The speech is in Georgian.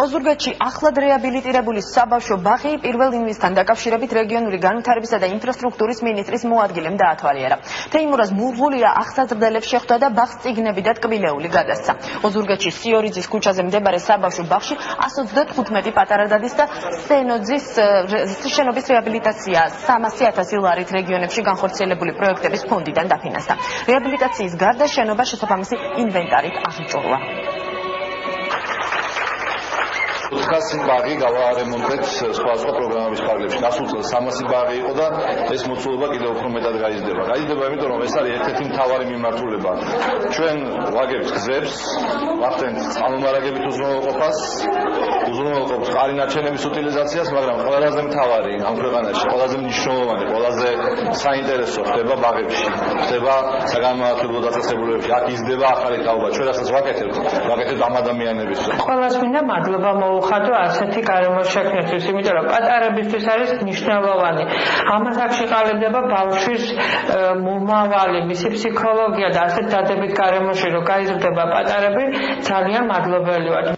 ოზურგეთში ახლად რეაბილიტირებული საბავშვო ბაღი პირველ ინვესტთან დაკავშირებით რეგიონული განვითარებისა და ინფრასტრუქტურის მინისტრის მოადგილემ დაათვალიერა. თეიმურაზ მურღულია აღსაზრდელებს შეხვდა და ბაღს წიგნები და ტკბილეული გადასცა. ოზურგეთში სიორიძის ქუჩაზე მდებარე საბავშვო ბაღში 125 პატარა დადის და სენოძის შენობის რეაბილიტაცია 300,000 ლარით რეგიონებში განხორციელებული პროექტების ფონდიდან დაფინანსდა. რეაბილიტაციის გარდა შენობა შესაბამისი ინვენტარით აღჭურვა. 400 ბაღი გავარემონტეთ სხვა პროგრამების ფარგლებში. გასულ წელს 300 ბაღი იყო და ეს მოცულობა კიდევ უფრო მეტად გაიზრდება. გაიზრდება, იმიტომ რომ ეს არის ერთ-ერთი მთავარი მიმართულება. ჩვენ ვაგებთ გზებს, ვახდენთ წყალმომარაგებით უზრუნველყოფას, უზრუნველყოფთ ყარინარჩენების უტილიზაციას, მაგრამ ყველაზე მთავარი ამ ქვეყანაში, ყველაზე მნიშვნელოვანი, ყველაზე საინტერესო ხდება ბაღებში, ხდება საგანმანათლებლო დაწესებულებებში. აქ იზრდება ახალი თაობა. ჩვენ რასაც ვაკეთებთ ამ ადამიანების. ყველას მინდა მადლობა მოუხადო ასეთი გარემოს შექმნისთვის, იმიტომ რომ პატარებისთვის არის მნიშვნელოვანი. ამას აქ შეყალიბდება ბავშვის მომავალი, მისი ფსიქოლოგია და ასეთ დადებით გარემოში რომ გაიზრდება პატარები, ძალიან მადლობელი ვარ.